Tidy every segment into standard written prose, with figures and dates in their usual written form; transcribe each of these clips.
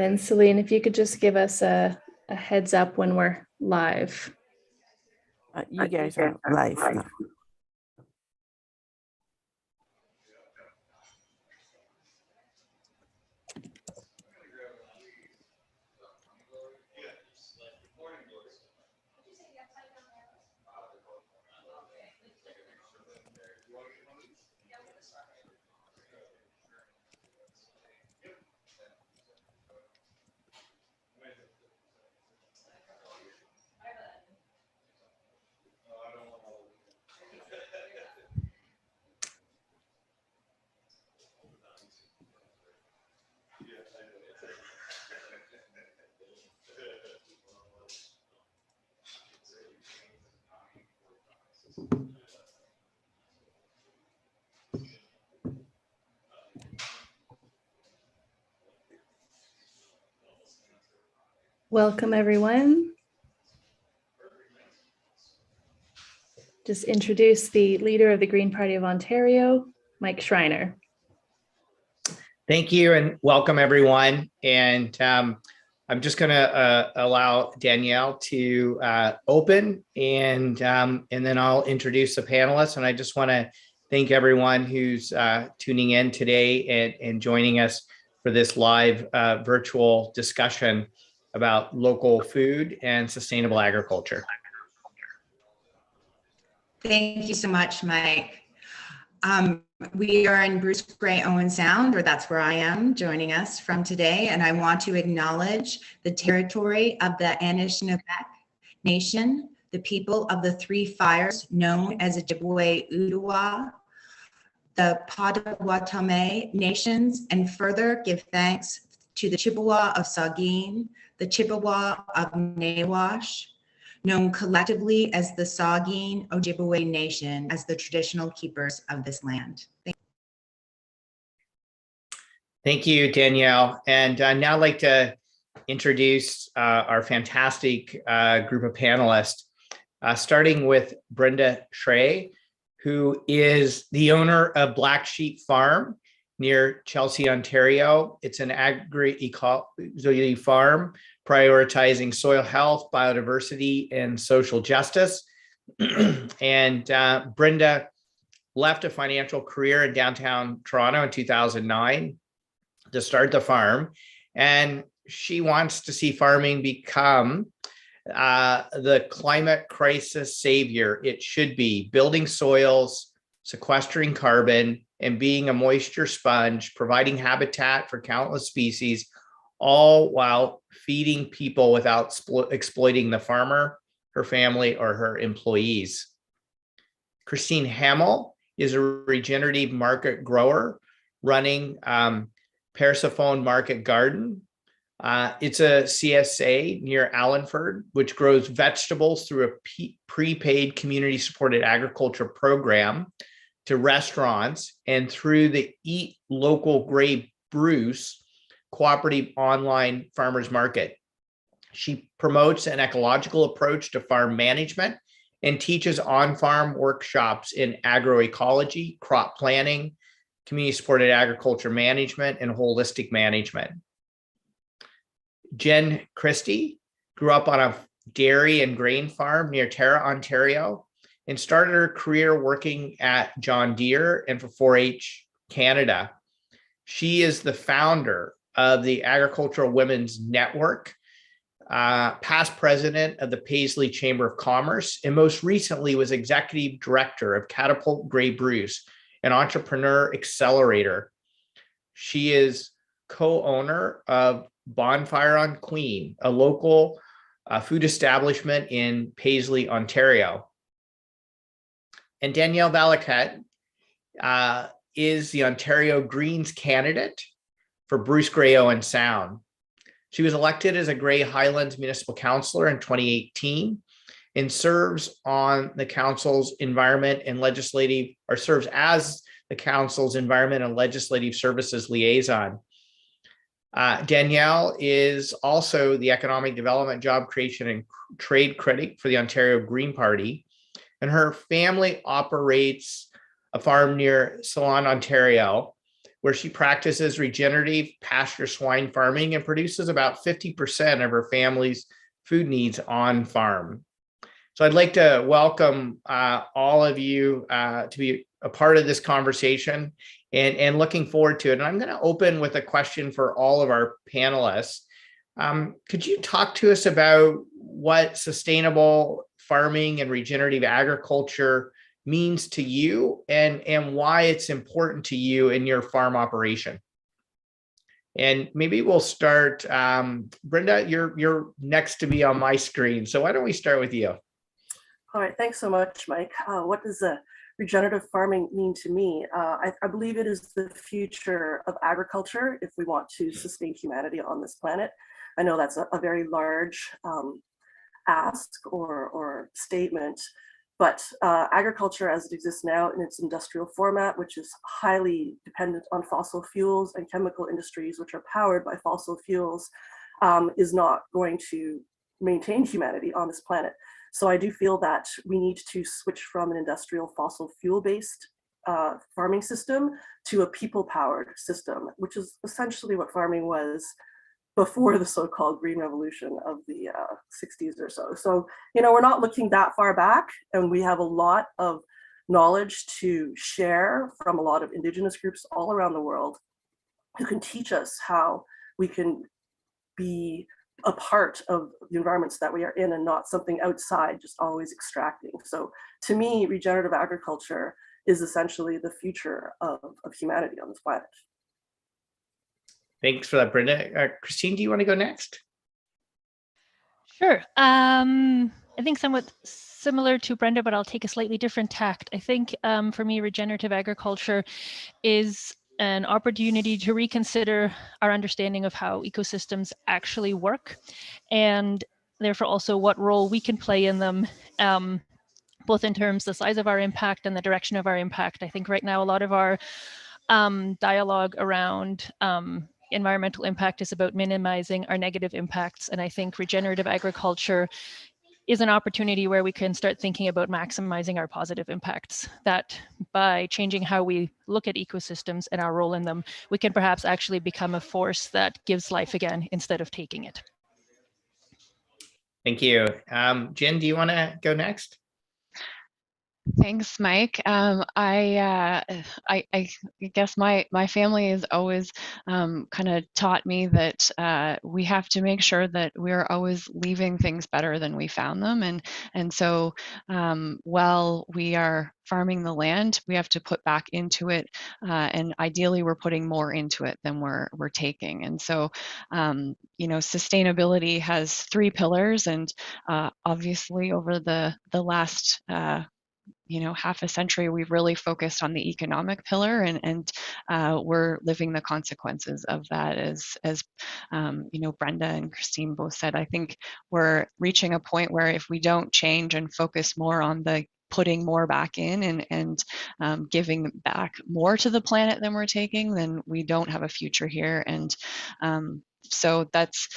And then Celine, if you could just give us a heads up when we're live. You guys are live now. Welcome, everyone. Just introduce the leader of the Green Party of Ontario, Mike Schreiner. Thank you and welcome, everyone. And I'm just going to allow Danielle to open, and then I'll introduce the panelists. And I just want to thank everyone who's tuning in today and joining us for this live virtual discussion about local food and sustainable agriculture. Thank you so much, Mike. We are in Bruce Grey Owen Sound, or that's where I am joining us from today, and I want to acknowledge the territory of the Anishinaabe Nation, the people of the Three Fires known as Ojibwe Udowa, the Potawatomi Nations, and further give thanks to the Chippewa of Saugeen, the Chippewa of Nawash, known collectively as the Saugeen Ojibwe Nation, as the traditional keepers of this land. Thank you, Danielle. And now I'd like to introduce our fantastic group of panelists, starting with Brenda Tseuh, who is the owner of Black Sheep Farm near Chelsea, Ontario. It's an agri-ecology farm prioritizing soil health, biodiversity, and social justice. And Brenda left a financial career in downtown Toronto in 2009 to start the farm. And she wants to see farming become the climate crisis savior it should be, building soils, sequestering carbon, and being a moisture sponge, providing habitat for countless species, all while feeding people without exploiting the farmer, her family, or her employees. Kristine Hammel is a regenerative market grower running Persephone Market Garden. It's a CSA near Allenford, which grows vegetables through a prepaid community-supported agriculture program to restaurants and through the Eat Local Grey Bruce cooperative online farmers market. She promotes an ecological approach to farm management and teaches on-farm workshops in agroecology, crop planning, community-supported agriculture management, and holistic management. Jen Christie grew up on a dairy and grain farm near Tara, Ontario, and started her career working at John Deere and for 4-H Canada. She is the founder of the Agricultural Women's Network, past president of the Paisley Chamber of Commerce, and most recently was executive director of Catapult Grey Bruce, an entrepreneur accelerator. She is co-owner of Bonfire on Queen, a local food establishment in Paisley, Ontario. And Danielle Valiquette is the Ontario Greens candidate for Bruce Grey Owen Sound. She was elected as a Grey Highlands Municipal Councillor in 2018 and serves on the council's environment and legislative, or serves as the council's environment and legislative services liaison. Danielle is also the economic development, job creation, and trade critic for the Ontario Green Party, and her family operates a farm near Ceylon, Ontario, where she practices regenerative pasture swine farming and produces about 50% of her family's food needs on farm. So I'd like to welcome all of you to be a part of this conversation and looking forward to it. And I'm going to open with a question for all of our panelists. Could you talk to us about what sustainable farming and regenerative agriculture means to you and why it's important to you in your farm operation? And maybe we'll start, Brenda, you're next to me on my screen. So why don't we start with you? All right, thanks so much, Mike. What does regenerative farming mean to me? I believe it is the future of agriculture if we want to sustain humanity on this planet. I know that's a very large ask or statement, but agriculture as it exists now in its industrial format, which is highly dependent on fossil fuels and chemical industries, which are powered by fossil fuels, is not going to maintain humanity on this planet. So I do feel that we need to switch from an industrial fossil fuel-based farming system to a people-powered system, which is essentially what farming was before the so-called green revolution of the 60s or so. So, you know, we're not looking that far back, and we have a lot of knowledge to share from a lot of indigenous groups all around the world who can teach us how we can be a part of the environments that we are in and not something outside, just always extracting. So to me, regenerative agriculture is essentially the future of humanity on this planet. Thanks for that, Brenda. Kristine, do you want to go next? Sure. I think somewhat similar to Brenda, but I'll take a slightly different tact. I think for me, regenerative agriculture is an opportunity to reconsider our understanding of how ecosystems actually work, and therefore also what role we can play in them, both in terms of the size of our impact and the direction of our impact. I think right now a lot of our dialogue around environmental impact is about minimizing our negative impacts, and I think regenerative agriculture is an opportunity where we can start thinking about maximizing our positive impacts, that by changing how we look at ecosystems and our role in them, we can perhaps actually become a force that gives life again instead of taking it. Thank you. Jen, do you want to go next? Thanks, Mike. I guess my family has always kind of taught me that we have to make sure that we're always leaving things better than we found them, and so while we are farming the land, we have to put back into it, and ideally we're putting more into it than we're taking. And so you know, sustainability has 3 pillars, and obviously over the last half a century, we've really focused on the economic pillar, and we're living the consequences of that. As Brenda and Kristine both said, I think we're reaching a point where if we don't change and focus more on the putting more back in and giving back more to the planet than we're taking, then we don't have a future here. And so that's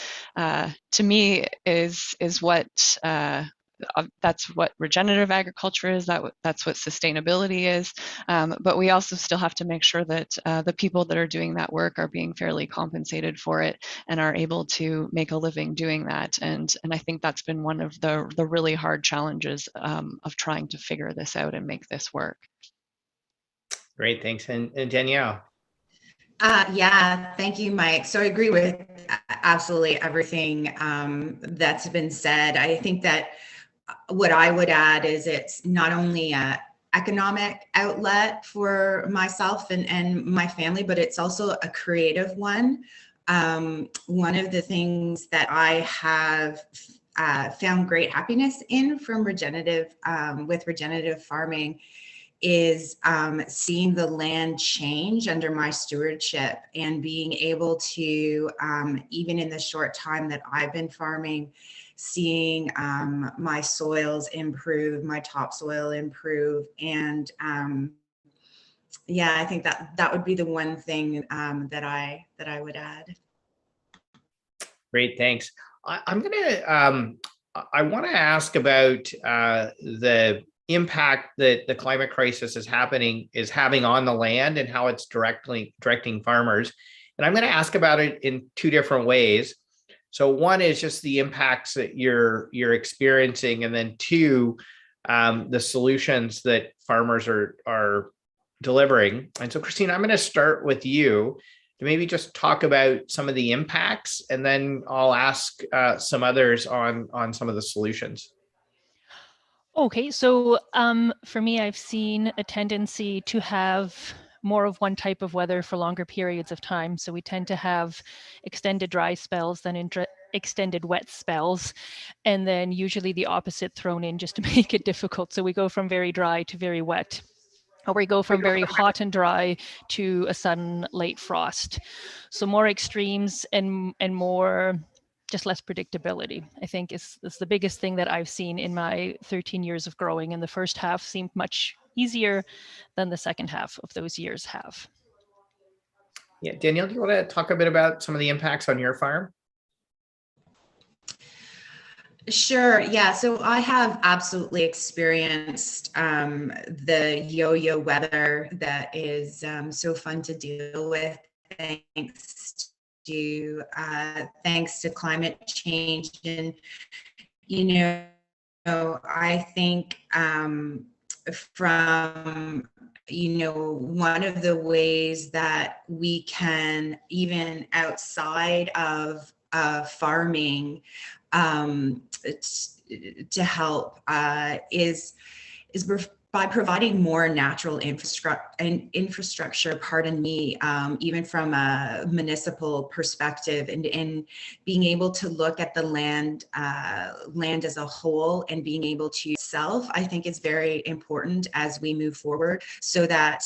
to me is what that's what regenerative agriculture is, that's what sustainability is, but we also still have to make sure that the people that are doing that work are being fairly compensated for it and are able to make a living doing that. And I think that's been one of the really hard challenges of trying to figure this out and make this work. Great, thanks. And Danielle? Yeah, thank you, Mike. So I agree with absolutely everything that's been said. I think that what I would add is it's not only an economic outlet for myself and my family, but it's also a creative one. One of the things that I have found great happiness in from regenerative, with regenerative farming, is seeing the land change under my stewardship and being able to, even in the short time that I've been farming, seeing my soils improve, my topsoil improve. And yeah, I think that would be the one thing that I would add. Great, thanks. I want to ask about the impact that the climate crisis is having on the land and how it's directing farmers. And I'm going to ask about it in two different ways. So one is just the impacts that you're experiencing, and then two, the solutions that farmers are delivering. And so, Kristine, I'm going to start with you to maybe just talk about some of the impacts, and then I'll ask some others on some of the solutions. Okay, so for me, I've seen a tendency to have more of one type of weather for longer periods of time. So we tend to have extended dry spells, then extended wet spells, and then usually the opposite thrown in just to make it difficult. So we go from very dry to very wet, or we go from very hot and dry to a sudden late frost. So more extremes and more, just less predictability, I think is the biggest thing that I've seen in my 13 years of growing. And the first half seemed much easier than the second half of those years have. Yeah, Danielle, do you want to talk a bit about some of the impacts on your farm? Sure. Yeah. So I have absolutely experienced the yo-yo weather that is so fun to deal with, thanks to climate change. And I think from one of the ways that we can, even outside of farming, to help is by providing more natural infrastructure, even from a municipal perspective, and being able to look at the land as a whole, and being able to self, I think is very important as we move forward, so that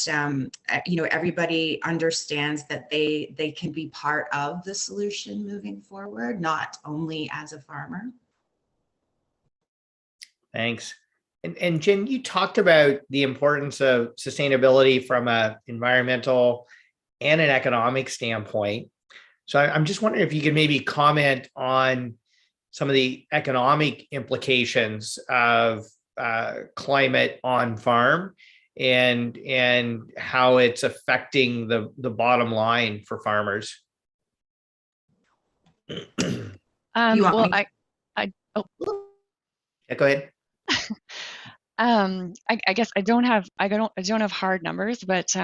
everybody understands that they can be part of the solution moving forward, not only as a farmer. Thanks. And Jen, you talked about the importance of sustainability from an environmental and an economic standpoint. So I'm just wondering if you could maybe comment on some of the economic implications of climate on farm, and how it's affecting the bottom line for farmers. Well, Yeah, go ahead. I guess I don't have hard numbers, but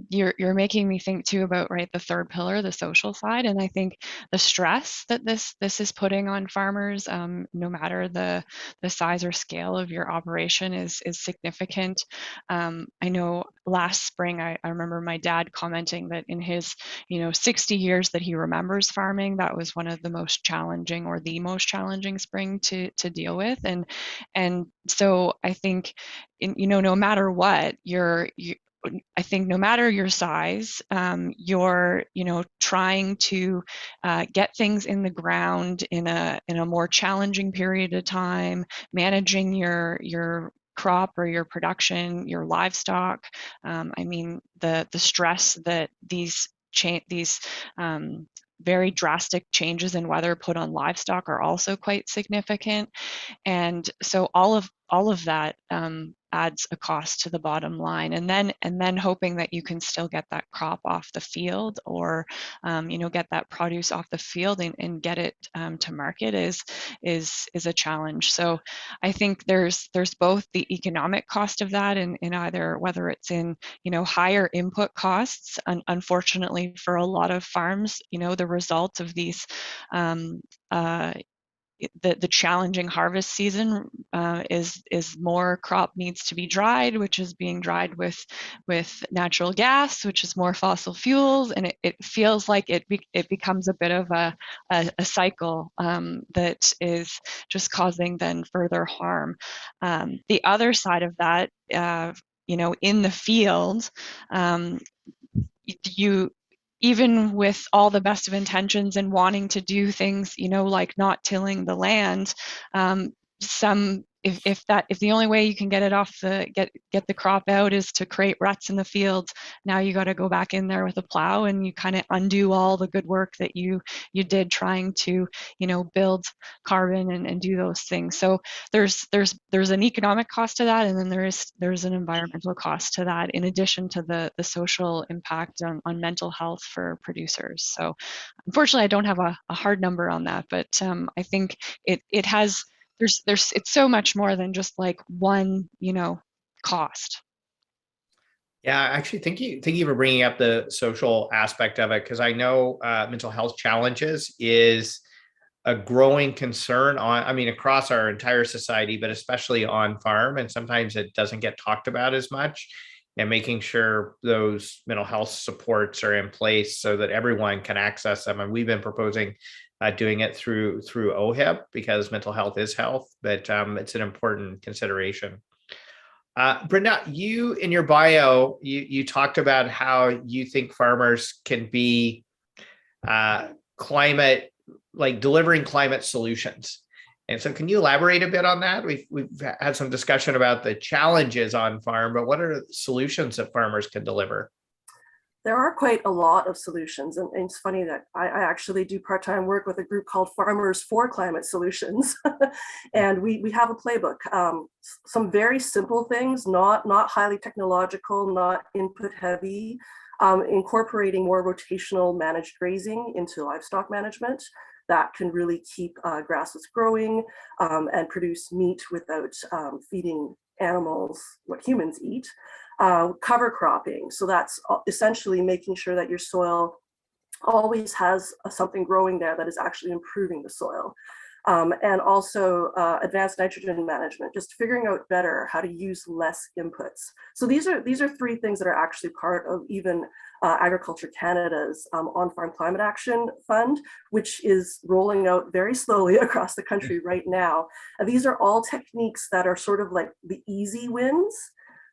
you're making me think too about, right, the third pillar, the social side, and I think the stress that this is putting on farmers, no matter the size or scale of your operation, is significant. I know last spring I remember my dad commenting that in his 60 years that he remembers farming, that was one of the most challenging, or the most challenging spring to deal with, and so I think no matter what, I think no matter your size, you're trying to get things in the ground in a more challenging period of time, managing your crop or your production, your livestock. I mean, the stress that these very drastic changes in weather put on livestock are also quite significant, and so all of that adds a cost to the bottom line, and then hoping that you can still get that crop off the field, or get that produce off the field and get it to market is a challenge. So I think there's both the economic cost of that, in either whether it's in higher input costs. Unfortunately for a lot of farms, the result of these the challenging harvest season is more crop needs to be dried, which is being dried with natural gas, which is more fossil fuels, and it feels like it becomes a bit of a cycle that is just causing then further harm. The other side of that, in the field, even with all the best of intentions and wanting to do things, like not tilling the land, some if the only way you can get it off get the crop out is to create ruts in the fields, now you got to go back in there with a plow, and you kind of undo all the good work that you did trying to, build carbon and do those things. So there's an economic cost to that, and then there's an environmental cost to that, in addition to the social impact on mental health for producers. So unfortunately, I don't have a hard number on that, but I think it has it's so much more than just like one, cost. Yeah, actually, thank you for bringing up the social aspect of it, because I know mental health challenges is a growing concern across our entire society, but especially on farm. And sometimes it doesn't get talked about as much, and making sure those mental health supports are in place so that everyone can access them. And we've been proposing doing it through OHIP, because mental health is health, but it's an important consideration. Brenda, you in your bio, you talked about how you think farmers can be delivering climate solutions. And so can you elaborate a bit on that? We've had some discussion about the challenges on farm, but what are the solutions that farmers can deliver? There are quite a lot of solutions. And it's funny that I actually do part-time work with a group called Farmers for Climate Solutions. And we have a playbook. Some very simple things, not highly technological, not input heavy, incorporating more rotational managed grazing into livestock management that can really keep grasses growing and produce meat without feeding animals what humans eat. Cover cropping. So that's essentially making sure that your soil always has something growing there that is actually improving the soil. And also advanced nitrogen management, just figuring out better how to use less inputs. So these are three things that are actually part of even Agriculture Canada's On-Farm Climate Action Fund, which is rolling out very slowly across the country right now. And these are all techniques that are sort of like the easy wins.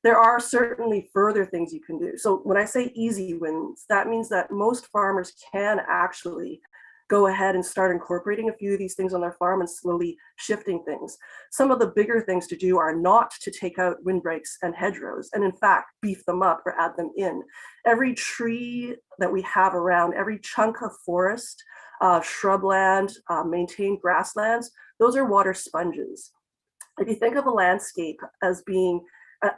There are certainly further things you can do. So when I say easy wins, that means that most farmers can actually go ahead and start incorporating a few of these things on their farm and slowly shifting things. Some of the bigger things to do are not to take out windbreaks and hedgerows, and in fact, beef them up or add them in. Every tree that we have around, every chunk of forest, shrubland, maintained grasslands, those are water sponges. If you think of a landscape as being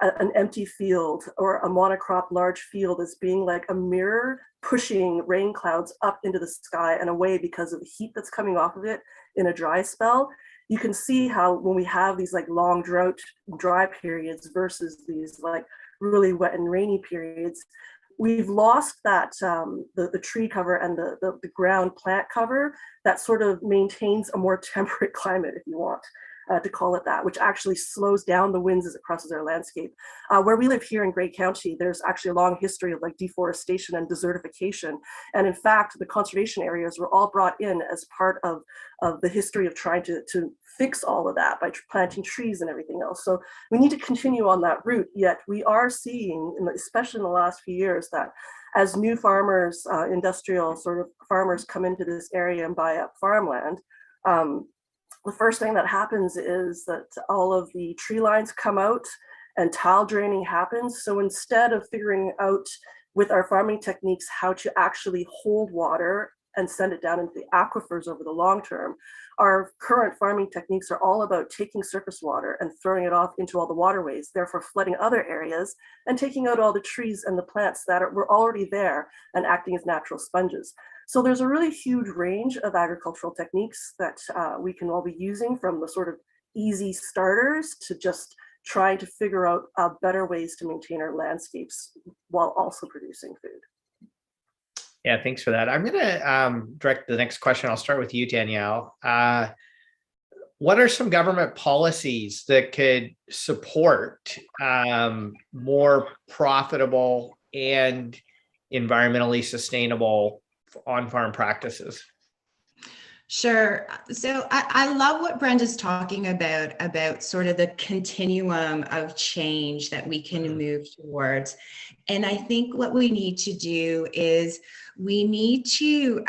an empty field, or a monocrop large field as being like a mirror pushing rain clouds up into the sky and away because of the heat that's coming off of it in a dry spell, you can see how when we have these like long dry periods versus these like really wet and rainy periods, we've lost that the tree cover and the ground plant cover that sort of maintains a more temperate climate, if you want to call it that, which actually slows down the winds as it crosses our landscape. Where we live here in Grey County, there's actually a long history of like deforestation and desertification. And in fact, the conservation areas were all brought in as part of the history of trying to fix all of that by planting trees and everything else. So we need to continue on that route, yet we are seeing, especially in the last few years, that as new farmers, industrial sort of farmers come into this area and buy up farmland, the first thing that happens is that all of the tree lines come out and tile draining happens. So instead of figuring out with our farming techniques how to actually hold water and send it down into the aquifers over the long term, our current farming techniques are all about taking surface water and throwing it off into all the waterways, therefore flooding other areas and taking out all the trees and the plants that were already there and acting as natural sponges. So there's a really huge range of agricultural techniques that we can all be using, from the sort of easy starters to just trying to figure out better ways to maintain our landscapes while also producing food. Yeah, thanks for that. I'm going to direct the next question. I'll start with you, Danielle. What are some government policies that could support more profitable and environmentally sustainable on-farm practices? Sure. So I love what Brenda's talking about sort of the continuum of change that we can move towards. And I think what we need to do is we need to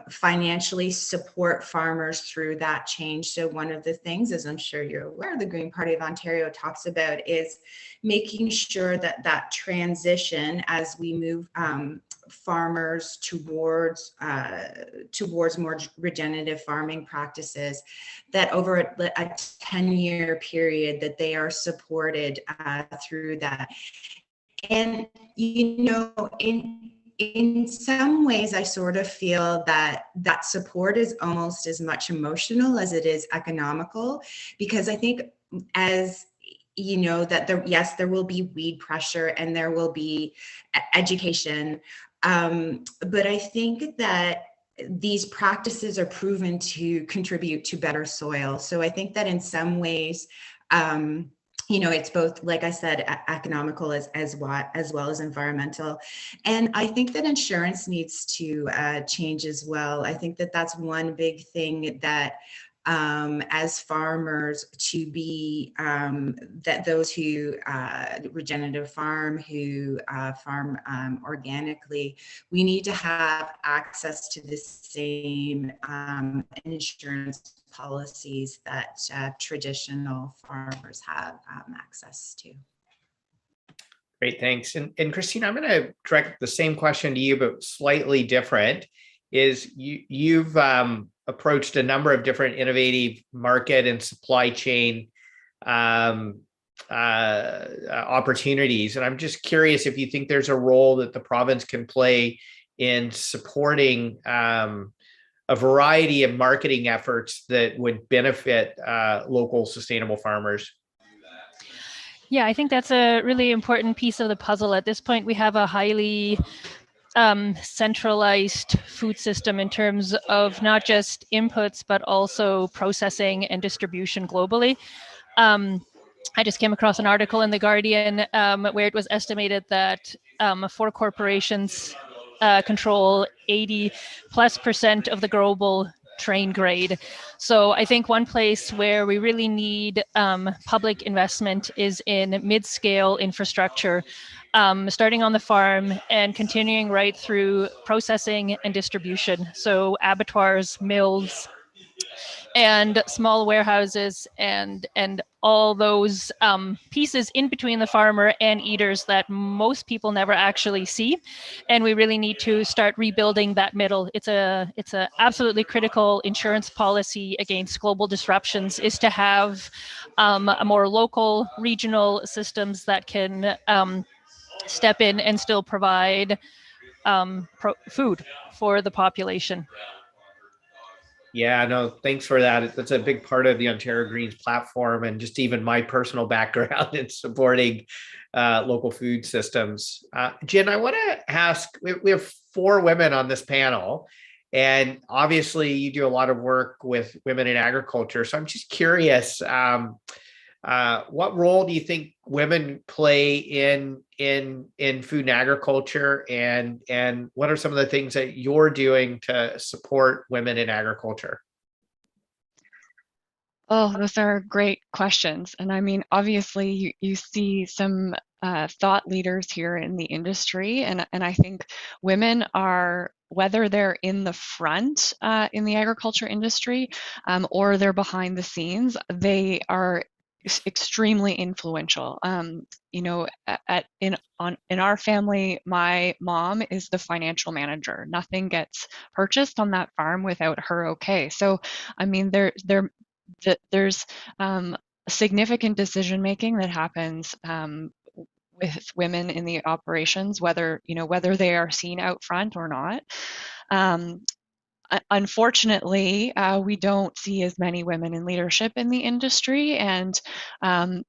financially support farmers through that change. So one of the things, as I'm sure you're aware, the Green Party of Ontario talks about is making sure that that transition as we move farmers towards more regenerative farming practices, that over a 10-year period that they are supported through that. And in some ways, I sort of feel that that support is almost as much emotional as it is economical, because I think as that there will be weed pressure and there will be education. But I think that these practices are proven to contribute to better soil. So I think that in some ways, it's both, like I said, economical as well as environmental. And I think that insurance needs to change as well. I think that that's one big thing that as farmers to be that those who regenerative farm, who farm organically, we need to have access to the same insurance policies that traditional farmers have access to. Great, thanks. And Kristine, I'm going to direct the same question to you, but slightly different. Is you've approached a number of different innovative market and supply chain opportunities. And I'm just curious if you think there's a role that the province can play in supporting a variety of marketing efforts that would benefit local sustainable farmers. Yeah, I think that's a really important piece of the puzzle. At this point, we have a highly centralized food system in terms of not just inputs, but also processing and distribution globally. I just came across an article in The Guardian where it was estimated that 4 corporations control 80+% of the global train grade. So I think one place where we really need public investment is in mid-scale infrastructure, starting on the farm and continuing right through processing and distribution. So abattoirs, mills, and small warehouses, and all those pieces in between the farmer and eaters that most people never actually see. And we really need to start rebuilding that middle. It's a absolutely critical insurance policy against global disruptions, is to have a more local, regional systems that can step in and still provide food for the population. Yeah, no, thanks for that. That's a big part of the Ontario Greens platform, and just even my personal background in supporting local food systems. Jen, I want to ask, we have 4 women on this panel, and obviously you do a lot of work with women in agriculture. So I'm just curious, what role do you think women play in food and agriculture, and what are some of the things that you're doing to support women in agriculture? Oh, those are great questions. And I mean, obviously you see some thought leaders here in the industry, and I think women are, whether they're in the front in the agriculture industry or they're behind the scenes, they are extremely influential. In our family, my mom is the financial manager. Nothing gets purchased on that farm without her okay. So, I mean, there's significant decision making that happens with women in the operations, whether they are seen out front or not. Unfortunately, we don't see as many women in leadership in the industry, and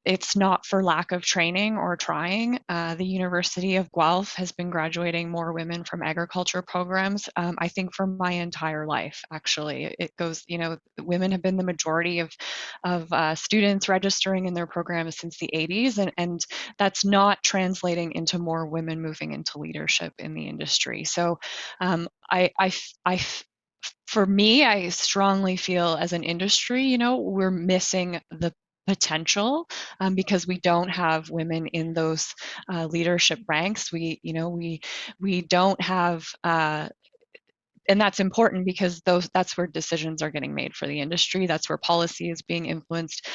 it's not for lack of training or trying. The University of Guelph has been graduating more women from agriculture programs, I think, for my entire life, actually. It goes, women have been the majority of students registering in their programs since the 80s, and that's not translating into more women moving into leadership in the industry. So I for me, I strongly feel as an industry, we're missing the potential because we don't have women in those leadership ranks. We don't have and that's important because that's where decisions are getting made for the industry. That's where policy is being influenced.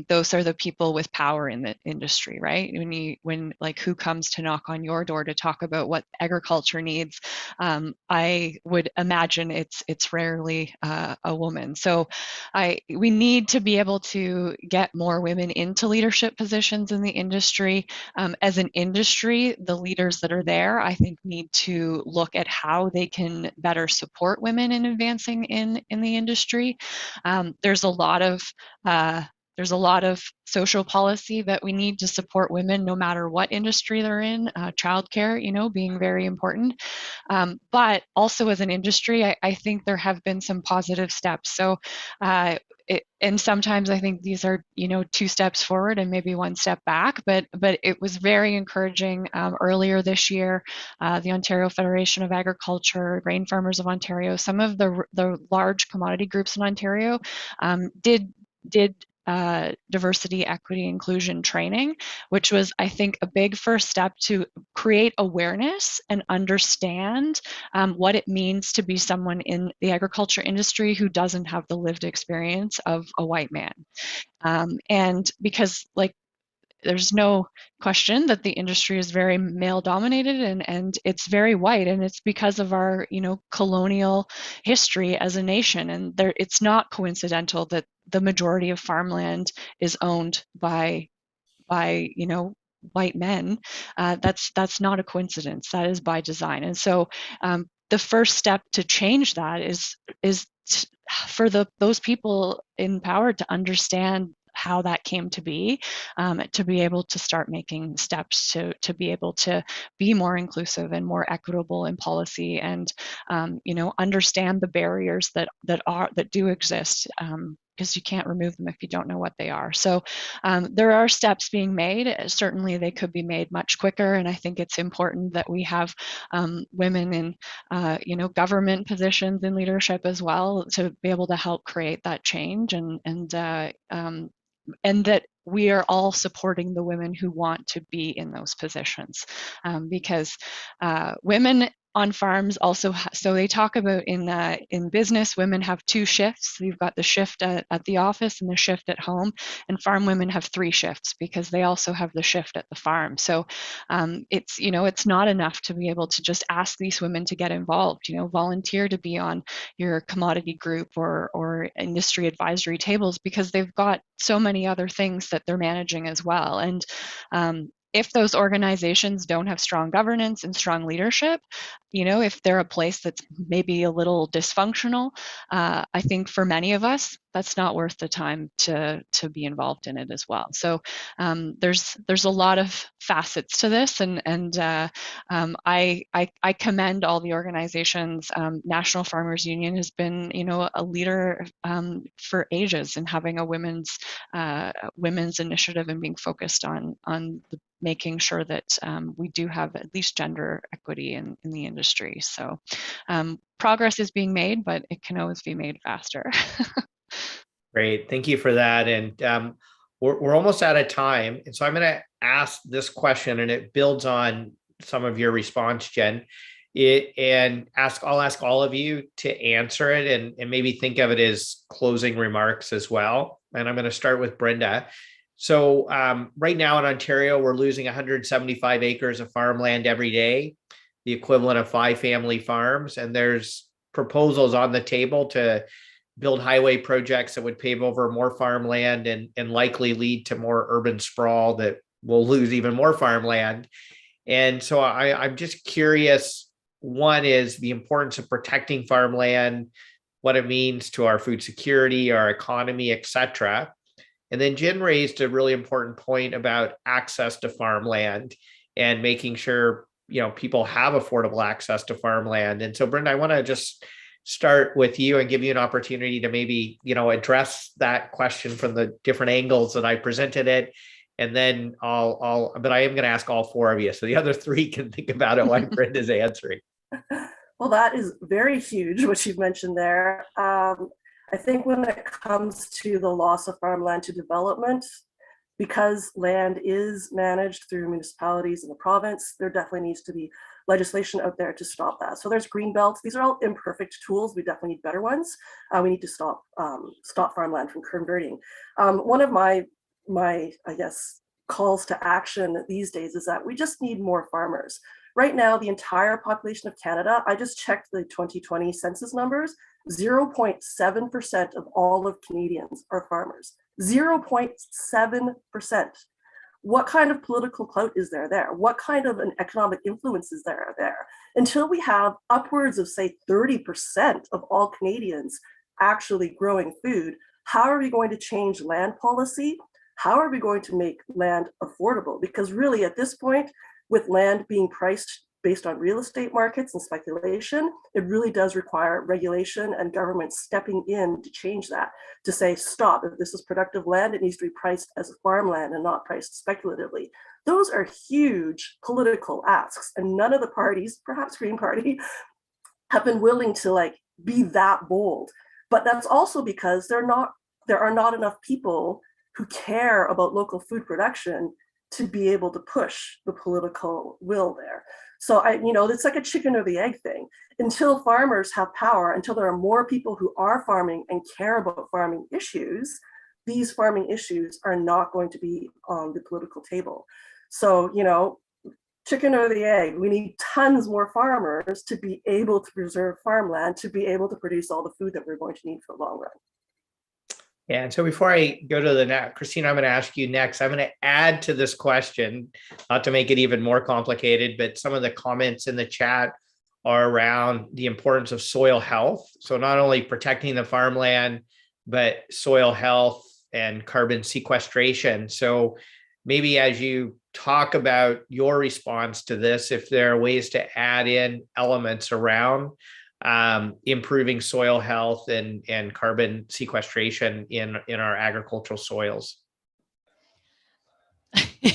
Those are the people with power in the industry, right? When who comes to knock on your door to talk about what agriculture needs, I would imagine it's rarely a woman. So we need to be able to get more women into leadership positions in the industry. As an industry, the leaders that are there, I think, need to look at how they can better support women in advancing in the industry. There's a lot of social policy that we need to support women no matter what industry they're in, childcare, being very important. But also as an industry, I think there have been some positive steps. So and sometimes I think these are, 2 steps forward and maybe 1 step back, but it was very encouraging earlier this year. The Ontario Federation of Agriculture, Grain Farmers of Ontario, some of the large commodity groups in Ontario did diversity, equity, inclusion training, which was, I think, a big first step to create awareness and understand what it means to be someone in the agriculture industry who doesn't have the lived experience of a white man. And because, there's no question that the industry is very male dominated and it's very white, and it's because of our colonial history as a nation. And it's not coincidental that the majority of farmland is owned by white men. That's not a coincidence. That is by design. And so the first step to change that is for those people in power to understand how that came to be able to start making steps to be able to be more inclusive and more equitable in policy, and understand the barriers that do exist, because you can't remove them if you don't know what they are. So there are steps being made. Certainly they could be made much quicker, and I think it's important that we have women in government positions in leadership as well to be able to help create that change, and that we are all supporting the women who want to be in those positions, because women on farms also, so they talk about in business, women have 2 shifts. You've got the shift at the office and the shift at home, and farm women have 3 shifts because they also have the shift at the farm. So it's not enough to be able to just ask these women to get involved, volunteer to be on your commodity group or industry advisory tables, because they've got so many other things that they're managing as well. And if those organizations don't have strong governance and strong leadership, if they're a place that's maybe a little dysfunctional, I think for many of us, that's not worth the time to be involved in it as well. So there's a lot of facets to this, and I commend all the organizations. National Farmers Union has been, a leader for ages in having a women's initiative and being focused on making sure that we do have at least gender equity in the industry. So progress is being made, but it can always be made faster. Great. Thank you for that. And we're almost out of time. And so I'm going to ask this question, and it builds on some of your response, Jen. I'll ask all of you to answer it and maybe think of it as closing remarks as well. And I'm going to start with Brenda. So right now in Ontario, we're losing 175 acres of farmland every day, the equivalent of 5 family farms. And there's proposals on the table to build highway projects that would pave over more farmland and likely lead to more urban sprawl that will lose even more farmland. And so I'm just curious, one is the importance of protecting farmland, what it means to our food security, our economy, et cetera. And then Jen raised a really important point about access to farmland and making sure, people have affordable access to farmland. And so Brenda, I want to just start with you and give you an opportunity to maybe, address that question from the different angles that I presented it. And then but I am going to ask all 4 of you. So the other 3 can think about it while Brenda's answering. Well, that is very huge, what you've mentioned there. I think when it comes to the loss of farmland to development, because land is managed through municipalities in the province, there definitely needs to be legislation out there to stop that. So there's green belts. These are all imperfect tools. We definitely need better ones. We need to stop farmland from converting. One of my I guess calls to action these days is that we just need more farmers. Right now, the entire population of Canada, I just checked the 2020 census numbers, 0.7% of all of Canadians are farmers. 0.7%. What kind of political clout is there? What kind of an economic influence is there? Until we have upwards of, say, 30% of all Canadians actually growing food, how are we going to change land policy? How are we going to make land affordable? Because really, at this point, with land being priced based on real estate markets and speculation, it really does require regulation and government stepping in to change that, to say, stop, if this is productive land, it needs to be priced as farmland and not priced speculatively. Those are huge political asks, and none of the parties, perhaps Green Party, have been willing to be that bold. But that's also because there are not enough people who care about local food production to be able to push the political will there. So it's like a chicken or the egg thing. Until farmers have power, until there are more people who are farming and care about farming issues, these farming issues are not going to be on the political table. So, chicken or the egg, we need tons more farmers to be able to preserve farmland, to be able to produce all the food that we're going to need for the long run. Yeah, and so before I go to the next, Kristine, I'm going to ask you next. I'm going to add to this question, not to make it even more complicated, but some of the comments in the chat are around the importance of soil health. So not only protecting the farmland, but soil health and carbon sequestration. So maybe as you talk about your response to this, if there are ways to add in elements around improving soil health and carbon sequestration in our agricultural soils.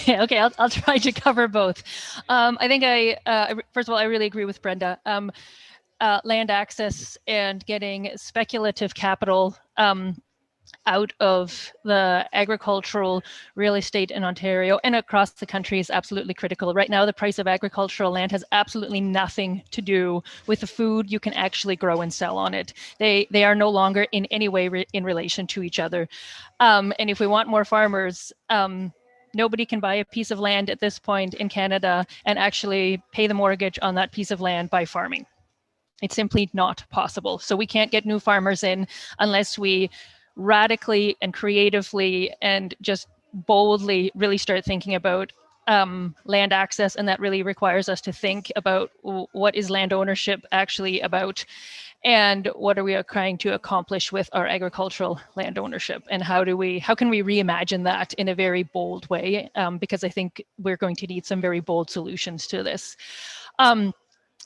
Okay, I'll try to cover both. I think first of all, I really agree with Brenda. Land access and getting speculative capital out of the agricultural real estate in Ontario and across the country is absolutely critical. Right now, the price of agricultural land has absolutely nothing to do with the food you can actually grow and sell on it. They are no longer in any way in relation to each other. And if we want more farmers, nobody can buy a piece of land at this point in Canada and actually pay the mortgage on that piece of land by farming. It's simply not possible. So we can't get new farmers in unless we radically and creatively and just boldly really start thinking about land access. And that really requires us to think about what is land ownership actually about and what are we trying to accomplish with our agricultural land ownership, and how can we reimagine that in a very bold way, because I think we're going to need some very bold solutions to this.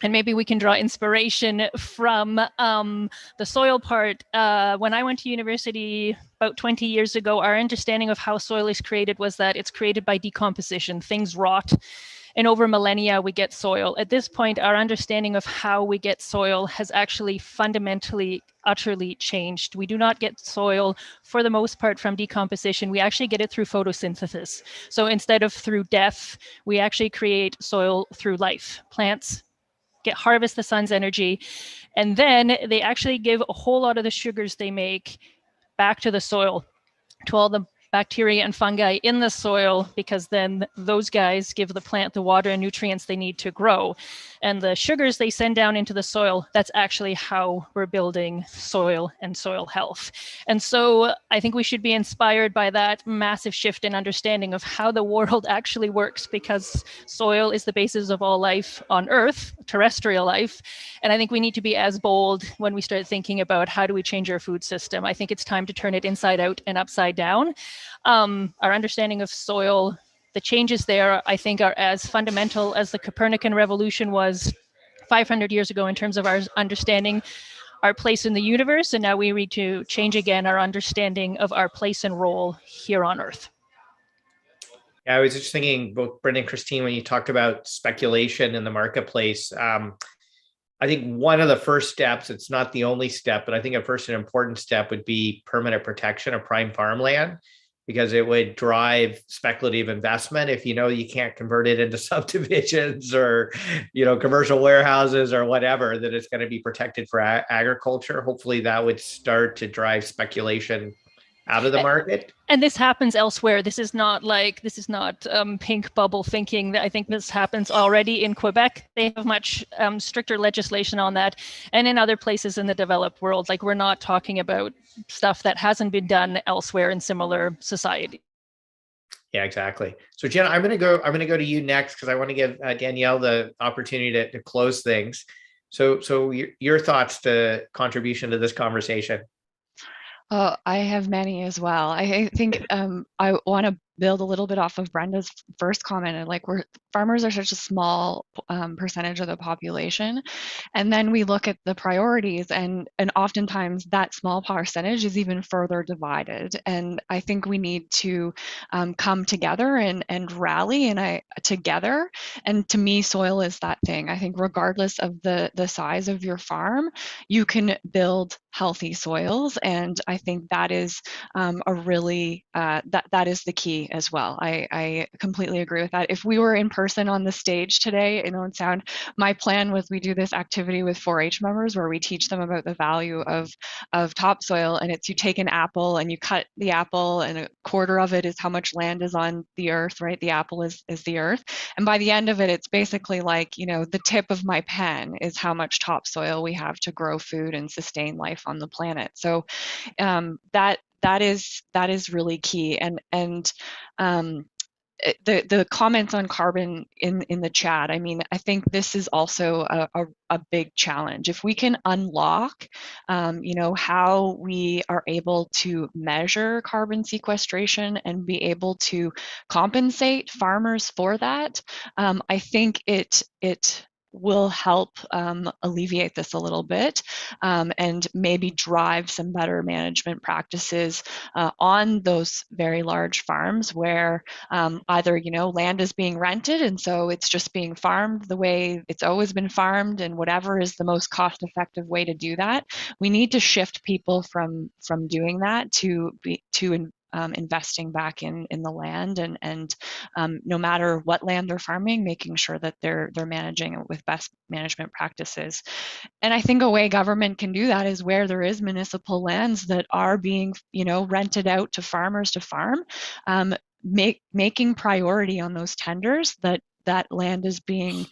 And maybe we can draw inspiration from the soil part. When I went to university about 20 years ago, our understanding of how soil is created was that it's created by decomposition. Things rot, and over millennia, we get soil. At this point, our understanding of how we get soil has actually fundamentally, utterly changed. We do not get soil, for the most part, from decomposition. We actually get it through photosynthesis. So instead of through death, we actually create soil through life. Plants harvest the sun's energy, and then they actually give a whole lot of the sugars they make back to the soil, to all the bacteria and fungi in the soil, because then those guys give the plant the water and nutrients they need to grow. And the sugars they send down into the soil, that's actually how we're building soil and soil health. And so I think we should be inspired by that massive shift in understanding of how the world actually works, because soil is the basis of all life on Earth, terrestrial life. And I think we need to be as bold when we start thinking about how do we change our food system. I think it's time to turn it inside out and upside down. Our understanding of soil, the changes there, I think, are as fundamental as the Copernican revolution was 500 years ago in terms of our understanding our place in the universe. And now we need to change again our understanding of our place and role here on Earth. Yeah, I was just thinking, both Brenda and Kristine, when you talked about speculation in the marketplace, I think one of the first steps, it's not the only step, but I think a first and important step would be permanent protection of prime farmland, because it would drive speculative investment. If you know you can't convert it into subdivisions or commercial warehouses or whatever, that it's going to be protected for agriculture. Hopefully that would start to drive speculation out of the market. And this happens elsewhere. This is not pink bubble thinking. I think this happens already in Quebec. They have much stricter legislation on that, and in other places in the developed world. Like, we're not talking about stuff that hasn't been done elsewhere in similar society. Yeah, exactly. So Jen, I'm going to go to you next, because I want to give Danielle the opportunity to close things. So your thoughts, to contribution to this conversation. I have many as well. I think I want to build a little bit off of Brenda's first comment. And like, farmers are such a small percentage of the population, and then we look at the priorities, and oftentimes that small percentage is even further divided. And I think we need to come together and rally together. And to me, soil is that thing. I think regardless of the size of your farm, you can build healthy soils, and I think that is a really that is the key as well. I completely agree with that. If we were in person on the stage today in Owen Sound, my plan was we do this activity with 4-H members where we teach them about the value of topsoil, and it's, you take an apple and you cut the apple, and a quarter of it is how much land is on the earth, right? The apple is the earth, and by the end of it, it's basically like, the tip of my pen is how much topsoil we have to grow food and sustain life on the planet. So that is really key. And the comments on carbon in the chat, I mean, I think this is also a big challenge. If we can unlock how we are able to measure carbon sequestration and be able to compensate farmers for that, I think it will help alleviate this a little bit, and maybe drive some better management practices on those very large farms where either land is being rented, and so it's just being farmed the way it's always been farmed, and whatever is the most cost-effective way to do that. We need to shift people from doing that to investing back in the land, and no matter what land they're farming, making sure that they're managing it with best management practices. And I think a way government can do that is where there is municipal lands that are being rented out to farmers to farm, making priority on those tenders that land is being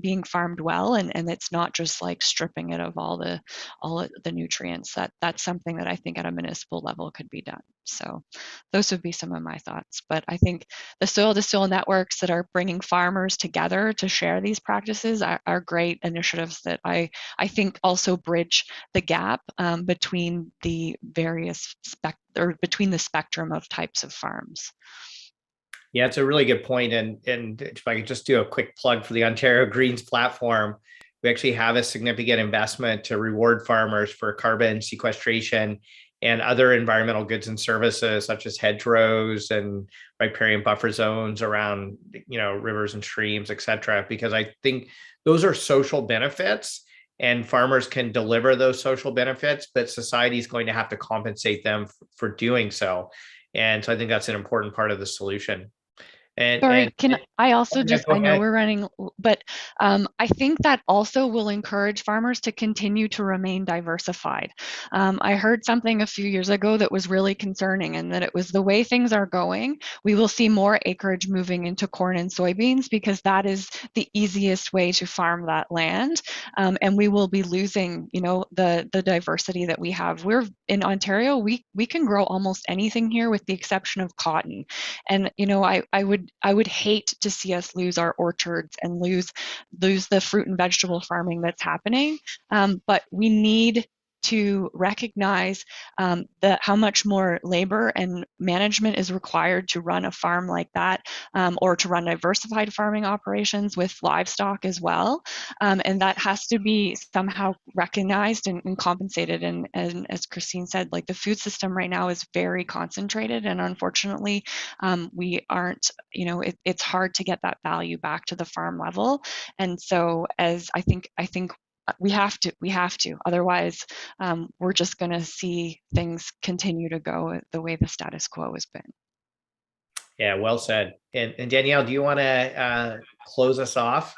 being farmed well, and it's not just like stripping it of all the nutrients. That's something that I think at a municipal level could be done. So those would be some of my thoughts. But I think the soil to soil networks that are bringing farmers together to share these practices are great initiatives that I think also bridge the gap between the various between the spectrum of types of farms. Yeah, it's a really good point. And if I could just do a quick plug for the Ontario Greens platform, we actually have a significant investment to reward farmers for carbon sequestration and other environmental goods and services, such as hedgerows and riparian buffer zones around, rivers and streams, et cetera, because I think those are social benefits, and farmers can deliver those social benefits, but society is going to have to compensate them for doing so. And so I think that's an important part of the solution. Sorry, can I also I know we're running, but I think that also will encourage farmers to continue to remain diversified. I heard something a few years ago that was really concerning, and that it was the way things are going, we will see more acreage moving into corn and soybeans, because that is the easiest way to farm that land, and we will be losing, the diversity that we have. We're in Ontario, we can grow almost anything here with the exception of cotton, and I would hate to see us lose our orchards and lose the fruit and vegetable farming that's happening. But we need to recognize how much more labor and management is required to run a farm like that, or to run diversified farming operations with livestock as well. And that has to be somehow recognized and compensated. And as Kristine said, like the food system right now is very concentrated, and unfortunately, we aren't, it's hard to get that value back to the farm level. And so, as I think we have to, otherwise we're just going to see things continue to go the way the status quo has been. Yeah, well said. And Danielle, do you want to close us off?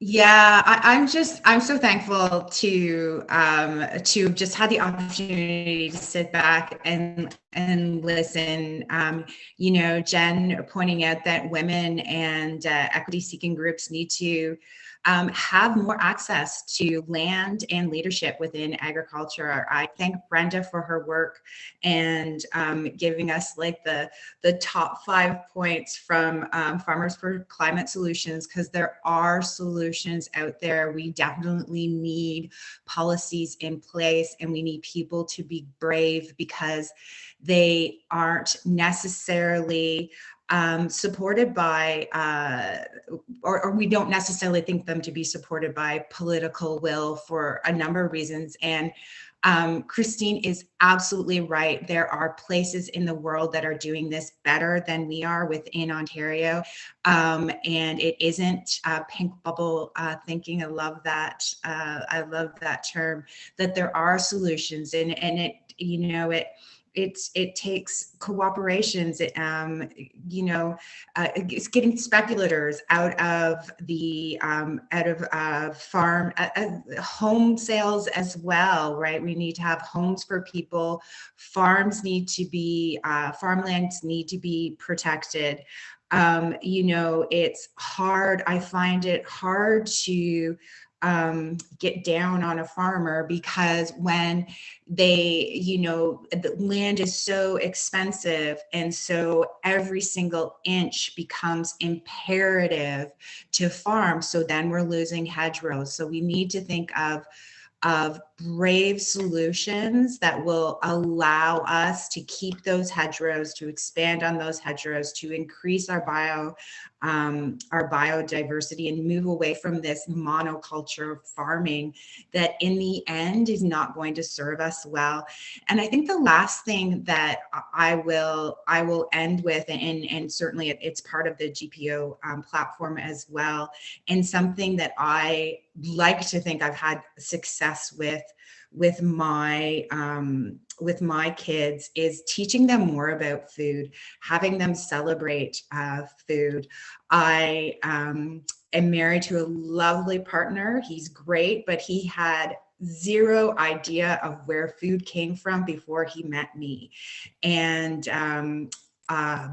Yeah, I'm so thankful to just have the opportunity to sit back and listen. Jen pointing out that women and equity seeking groups need to have more access to land and leadership within agriculture. I thank Brenda for her work and giving us like the top 5 points from Farmers for Climate Solutions, because there are solutions out there. We definitely need policies in place, and we need people to be brave, because they aren't necessarily supported by, or we don't necessarily think them to be supported by political will for a number of reasons. And Kristine is absolutely right. There are places in the world that are doing this better than we are within Ontario. And it isn't pink bubble thinking. I love that. I love that term, that there are solutions, and it takes cooperations. It's getting speculators out of the farm home sales as well, right? We need to have homes for people. Farms need to be farmlands need to be protected. It's hard. I find it hard to get down on a farmer, because when the land is so expensive, and so every single inch becomes imperative to farm. So then we're losing hedgerows. So we need to think of brave solutions that will allow us to keep those hedgerows, to expand on those hedgerows, to increase our biodiversity, and move away from this monoculture farming that in the end is not going to serve us well. And I think the last thing that I will end with, and certainly it's part of the GPO platform as well, and something that I like to think I've had success with my kids, is teaching them more about food, having them celebrate food. I am married to a lovely partner. He's great, but he had zero idea of where food came from before he met me. And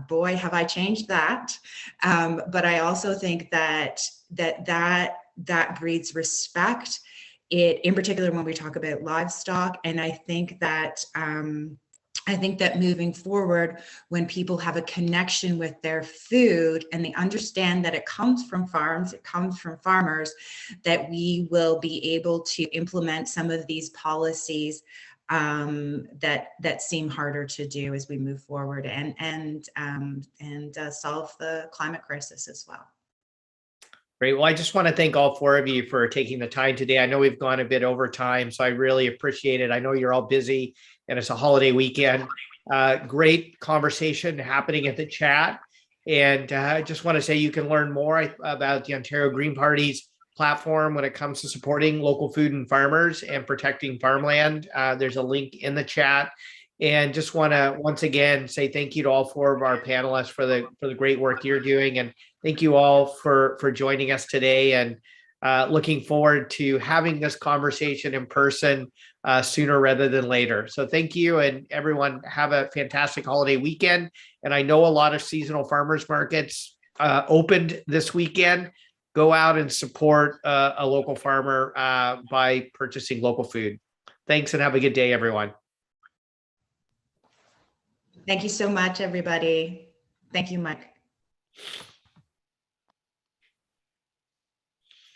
boy, have I changed that. But I also think that breeds respect. In particular, when we talk about livestock. And I think that moving forward, when people have a connection with their food and they understand that it comes from farms, it comes from farmers, that we will be able to implement some of these policies that seem harder to do as we move forward, and solve the climate crisis as well. Great. Well, I just want to thank all 4 of you for taking the time today. I know we've gone a bit over time, so I really appreciate it. I know you're all busy and it's a holiday weekend. Great conversation happening at the chat. And I just want to say you can learn more about the Ontario Green Party's platform when it comes to supporting local food and farmers and protecting farmland. There's a link in the chat. And just want to once again say thank you to all 4 of our panelists for the great work you're doing. And thank you all for joining us today, and looking forward to having this conversation in person sooner rather than later. So thank you, and everyone have a fantastic holiday weekend. And I know a lot of seasonal farmers markets opened this weekend. Go out and support a local farmer by purchasing local food. Thanks, and have a good day, everyone. Thank you so much, everybody. Thank you, Mike.